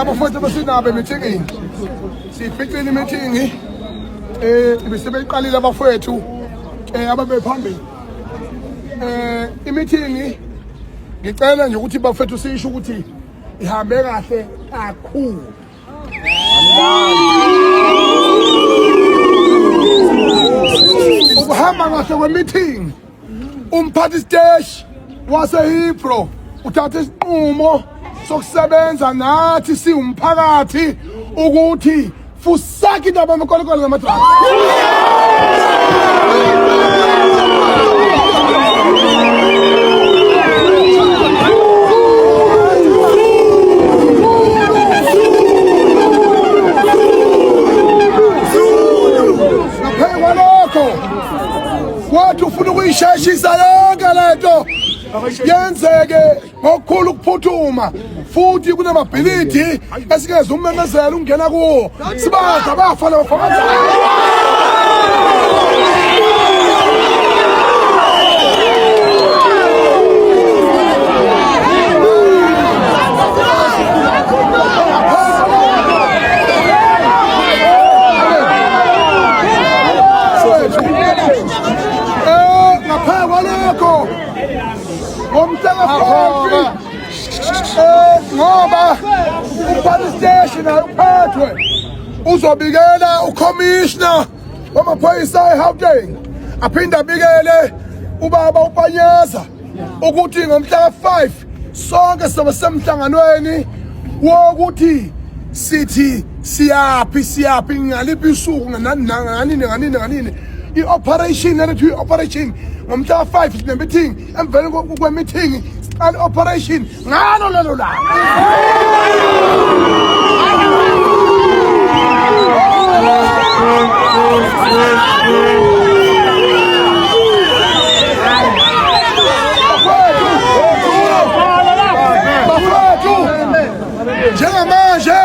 abafowethu abasinabo emeeting siphicile imeeting ibisebeqalile abafowethu ababe phambili imeeting ngicela nje ukuthi bafethu sisho ukuthi ihambe kahle kakhulu ukuhamba kahle kwemeeting umphathi stage waseHipro uthatha isinqumo sokusebenza nathi siwumphakathi ukuthi fusaki indaba yamakolokolo namadrama naphekwa lokho kwathi ufuna ukuyisheshisa yonke lento yenzeke ngokukhulu ukuphuthuma futhi kunamabhilidi esikeze umemezelo ungena kuwo sibaza abafana bafakaza ngaphekwa lokho ngoba umphathi station uphethwe uzobikela ucommissioner wamaphoyisa eGauteng aphinde abikele ubaba uPanyaza ukuthi ngomhla ka5 sonke sobe semhlanganweni wokuthi sithi siyaphi ngaliphi isuku nganini i-operation lethu i-operation ngomhla ka5 sinemeeting emveni kwemeeting siqala operation ngalo lelo langa njengamanje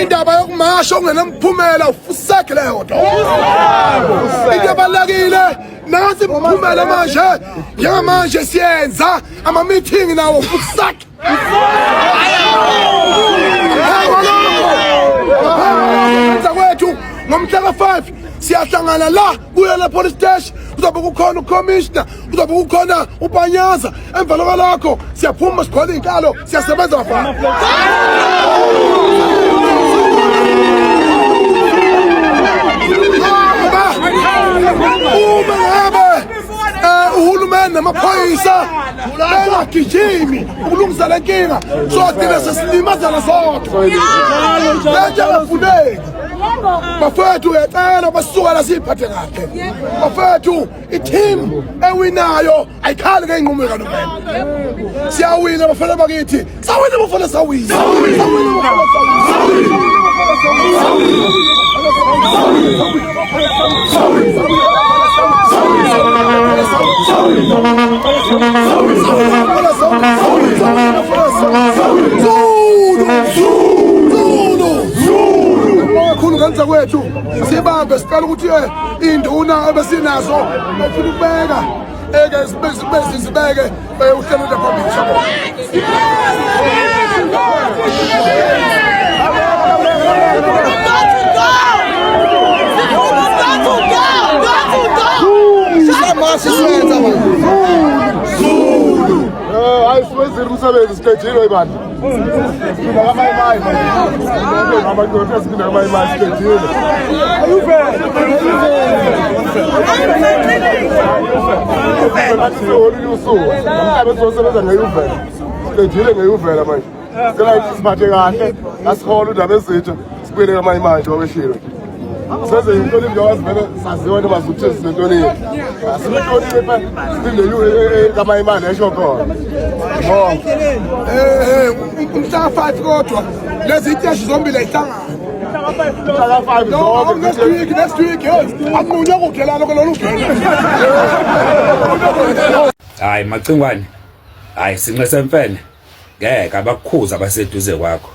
indaba yokumasha ongenamphumela ufusake leyo nto into ebalulekile nansi imphumela manje njengamanje siyenza ama-meeting nawo ufusake kwethu ngomhla ka5 siyahlangana la kuyo la police station kuzobe kukhona ucommissioner kuzobe kukhona uPanyaza emvelo kwalokho siyaphuma sikhole inkalo siyasebenza bafana namaphoyisa bengagijimi ukulungisa le nkinga sothina sesilimazana sonke lento abafuneki bafethu uyacela basuka la siphathe kahle bafethu i-team ewinayo ayikhali ngey'nqumo kaNompemba siyawina bafana bakithi sawina bafana sawina kakhulu ngenza kwethu sibambe sicela ukuthi induna ebesinazo befuna ukubeka sibeke uhlelo lwaphambili shabo hayi siwezile umsebenzi siqedile ibandla siphinda kamayimai amadoda siphinda kamayimai siqedile umhlaba sizosebenza ngeyuvela siqedile ngeyuvela manje sicela ukuthi siphathe kahle asihola udaba ezitho sibuyele kamayimai njengoba eshilo senze intoni njengoba sivele saziwa noma ukuthi sinentonini asinentonini siphinde kamayimai esho khona umhlaka 5 kodwa lezi iteshi zombili ayihlangana next week akununya kudlelana kololu hayi Macingwane hayi Sinxe Semfene ngeke abakukhuza abaseduze kwakho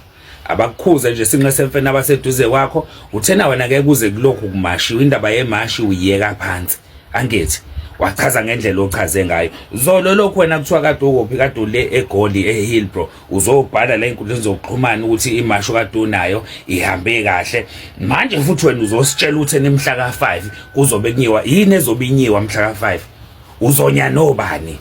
abakukhuza nje Sinxe Semfene abaseduze kwakho uthena wena ngeke kuze kulokhu kumashi indaba yemashi uyiyeka phansi angethi wachaza ngendlela ochaze ngayo zolo lokho wena kuthiwa kade ukuphi kade le eGoli eHillbrow uzobhala la inkundleni zokuxhumana ukuthi imasho kade unayo ihambe kahle manje futhi wena uzositshela ukuthi nemhla ka5 kuzobe kunyiwa yini ezobinyiwa mhla ka5 uzonya nobani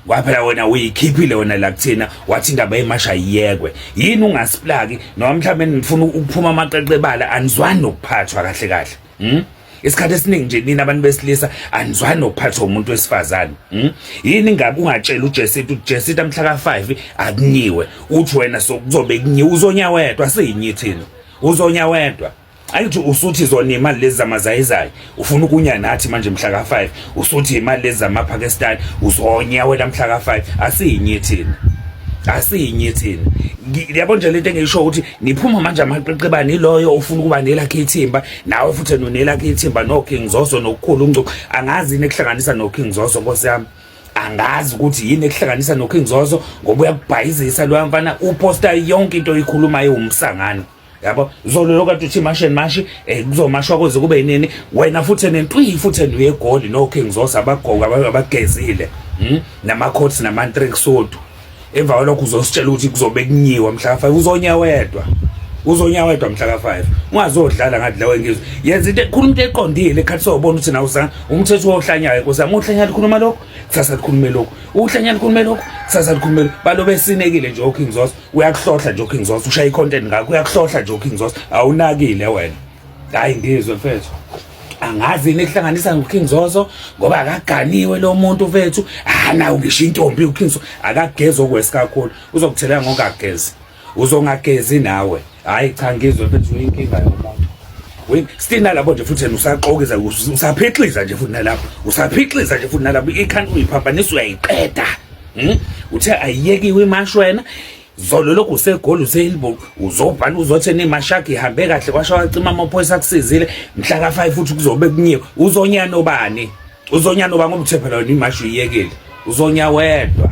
kwaphela wena uyikhiphile wena la kuthina wathi indaba yemasha iyekwe yini ungasiplaki noma mhlawumbe nifuna ukuphuma amaqeqebala anizwani nokuphathwa kahle kahle isikhathi esiningi nje nina abantu besilisa anizwani nokuphathwa umuntu wesifazane yini ngabe ungatshela uJessica ukuthi Jessica mhla ka5 akunyiwe uthi wena sokuzobe kunyiwe uzonya wedwa siyinyithini uzonya wedwa ayithi usuthi zona imali lezi zamazayizayi ufuna ukunya nathi manje mhla ka5 usuthi imali lezi zamaPakistan uzonya wena mhla ka5 asiyinyithini yabo nje lento engiyisho ukuthi niphuma manje amaqeqebani loyo ufuna ukuba nelakhe ithimba nawe futhi nonelakhe ithimba no King Zoso nokukhulu uncuku angazi yini ekuhlanganisa no King Zoso Nkosi yami angazi ukuthi yini ekuhlanganisa no King Zoso ngoba uyakubhayizisa lo mfana uposta yonke into oyikhulumayo umsangano yabo zolo lokade uthi mashi kuzomashwa kuze kube yinini wena futhi nentwi futhi uyeGoli no King Zoso abagoga abagezile nama-coats nama-trick sodu emva kwalokho uzositshela ukuthi kuzobe kunyiwa mhla ka5 uzonya wedwa mhla ka5 ungazodlala ngathi lawe ngizwe yenza into ekhuluma into eqondile ekhathi sobona ukuthi nawe umthetho wohlanyayo Nkosi yami uhlanya likhuluma lokho kusasa likhulume lokho uhlanya likhulume lokho kusasa likhulume balu besinekile nje uKing Zoso uyakuhlohla nje uKing Zoso ushaya icontent ngakho uyakuhlohla nje uKing Zoso awunakile wena hayi ngizwe mfethu angazi nekuhlanganisa noKing Zoso ngoba akaganiwe lo muntu mfethu nawo ngisho intombi uKing Zoso akageza okwesikakhulu uzokuthelela ngokagezi uzongagezi nawe hayi cha ngizwe mfethu uyinkinga yomuntu wena stina labo nje futhi usaqokiza usaphixliza nje futhi nalapho usaphixliza nje futhi nalapho ikhanda uyiphambanisa uyayiqeda uthe ayiyekiwe imashi wena zolo lokho useGoli useHillbrow uzobhala uzothena imashaki ihambe kahle kwasho wacima amaphoyisa akusizile mhla ka5 futhi kuzobe kunyiwe uzonya nobani ngoba uthephela wena imashi uyiyekile uzonya wedwa.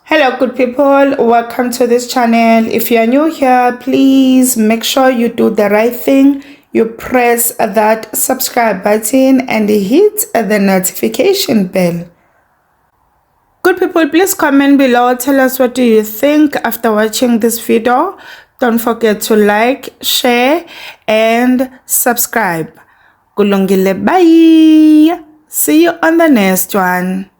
Hello good people, welcome to this channel. If you are new here, please make sure you do the right thing. You press that subscribe button and hit the notification bell. Good people, please comment below, tell us what do you think after watching this video. Don't forget to like, share and subscribe. Kulungile, bye. See you on the next one.